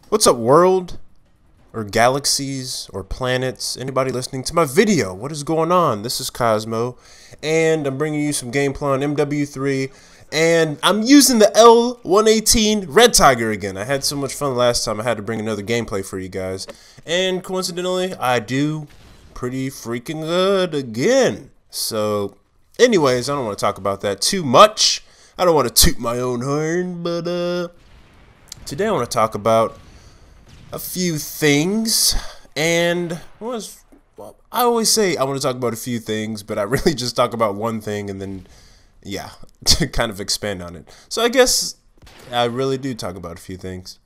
What's up, world? Or galaxies, or planets? Anybody listening to my video? What is going on? This is Cosmo, and I'm bringing you some gameplay on MW3, and I'm using the L118 Red Tiger again. I had so much fun last time, I had to bring another gameplay for you guys, and coincidentally, I do pretty freaking good again. So, anyways, I don't want to talk about that too much. I don't want to toot my own horn, but, today I want to talk about a few things, and well, I always say I want to talk about a few things, but I really just talk about one thing and then, yeah, to kind of expand on it. So I guess I really do talk about a few things.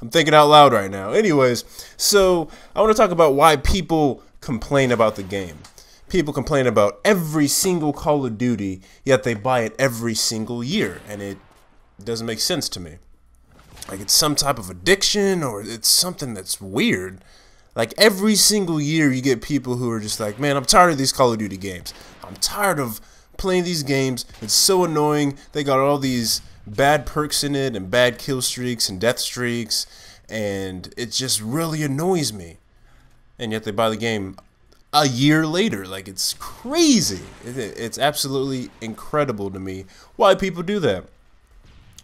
I'm thinking out loud right now. Anyways, so I want to talk about why people complain about the game. People complain about every single Call of Duty, yet they buy it every single year, and it doesn't make sense to me. Like, it's some type of addiction, or it's something that's weird. Like, every single year you get people who are just like, man, I'm tired of these Call of Duty games. I'm tired of playing these games. It's so annoying. They got all these bad perks in it, and bad kill streaks, and death streaks, and it just really annoys me. And yet they buy the game a year later. Like, it's crazy. It's absolutely incredible to me why people do that.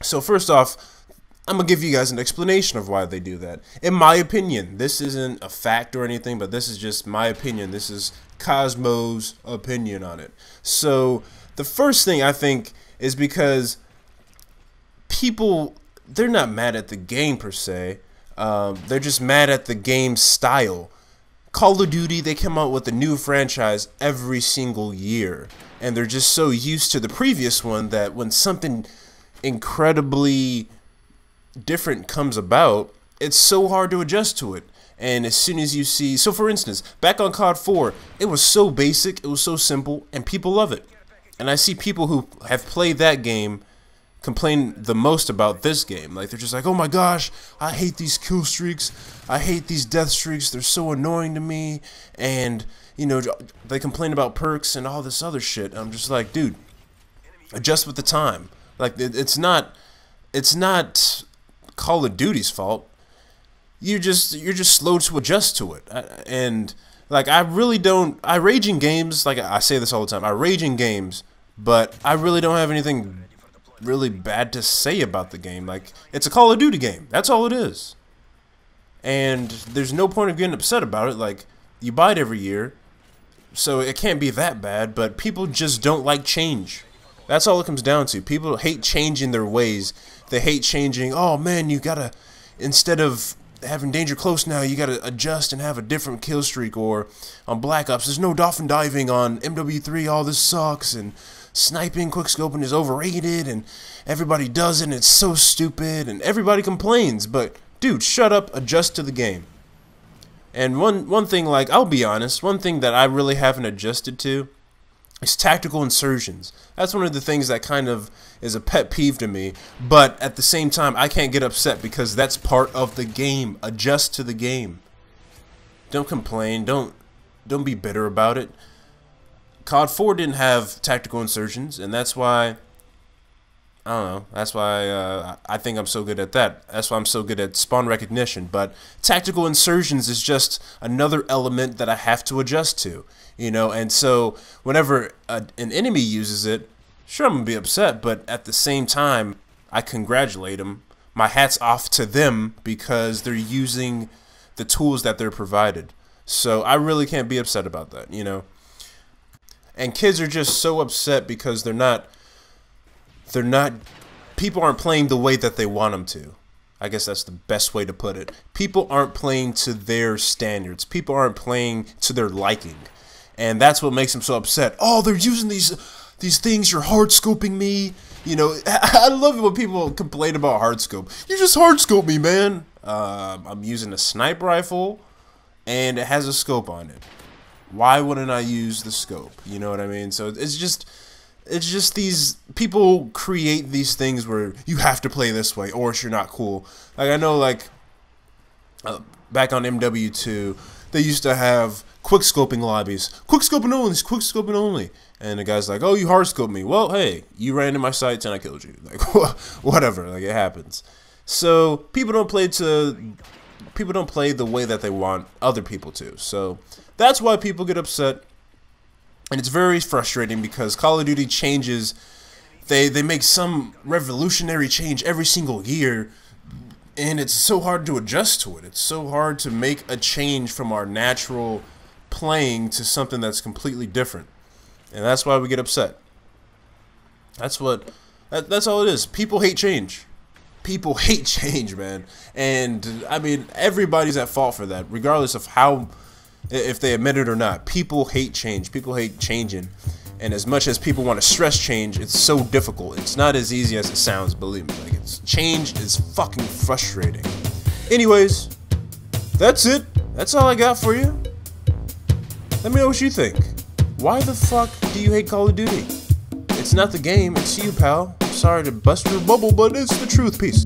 So first off, I'm going to give you guys an explanation of why they do that. In my opinion, this isn't a fact or anything, but this is just my opinion. This is Cosmo's opinion on it. So, the first thing I think is because people, they're not mad at the game per se. They're just mad at the game style. Call of Duty, they come out with a new franchise every single year. And they're just so used to the previous one that when something incredibly different comes about, it's so hard to adjust to it. And as soon as you see, so for instance, back on COD 4, it was so basic, it was so simple, and people love it. And I see people who have played that game complain the most about this game. Like, they're just like, oh my gosh, I hate these kill streaks, I hate these death streaks, they're so annoying to me, and, you know, they complain about perks and all this other shit. I'm just like, dude, adjust with the time. Like, it's not Call of Duty's fault. You're just slow to adjust to it. And like, I rage in games. Like, I say this all the time, I rage in games, but I really don't have anything really bad to say about the game. Like, it's a Call of Duty game, that's all it is, and there's no point of getting upset about it. Like, you buy it every year, so it can't be that bad. But people just don't like change. That's all it comes down to. People hate changing their ways. They hate changing. Oh man, you gotta, instead of having danger close now, you gotta adjust and have a different kill streak. Or on Black Ops, there's no dolphin diving. On MW3, all this sucks, and sniping, quickscoping is overrated, and everybody does it, and it's so stupid, and everybody complains. But dude, shut up, adjust to the game. And one thing, like, I'll be honest, one thing that I really haven't adjusted to is tactical insertions. That's one of the things that kind of is a pet peeve to me, but at the same time, I can't get upset because that's part of the game. Adjust to the game. Don't complain. Don't be bitter about it. COD 4 didn't have tactical insertions, and that's why, I don't know, that's why I think I'm so good at that. That's why I'm so good at spawn recognition. But tactical insertions is just another element that I have to adjust to, you know. And so whenever an enemy uses it, sure, I'm gonna be upset, but at the same time, I congratulate them. My hat's off to them because they're using the tools that they're provided. So I really can't be upset about that, you know. And kids are just so upset because they're not, people aren't playing the way that they want them to. I guess that's the best way to put it. People aren't playing to their standards. People aren't playing to their liking. And that's what makes them so upset. Oh, they're using these things, you're hard scoping me. You know, I love it when people complain about hard scope. You just hard scope me, man. I'm using a sniper rifle and it has a scope on it. Why wouldn't I use the scope? You know what I mean? So it's just these people create these things where you have to play this way or else you're not cool. Like, I know, like, back on MW2, they used to have quick scoping lobbies. Quick scoping only, quick scoping only. And the guy's like, oh, you hard scoped me. Well, hey, you ran in my sights and I killed you. Like, whatever, like, it happens. So people don't play the way that they want other people to. So that's why people get upset. And it's very frustrating because Call of Duty changes. They make some revolutionary change every single year, and it's so hard to adjust to it. It's so hard to make a change from our natural playing to something that's completely different. And that's why we get upset. That's all it is. People hate change. People hate change, man. And I mean, everybody's at fault for that, regardless of if they admit it or not. People hate change. People hate changing. And as much as people want to stress change, it's so difficult. It's not as easy as it sounds, believe me. Change is fucking frustrating. Anyways, that's it. That's all I got for you. Let me know what you think. Why the fuck do you hate Call of Duty? It's not the game, it's you, pal. I'm sorry to bust your bubble, but it's the truth. Peace.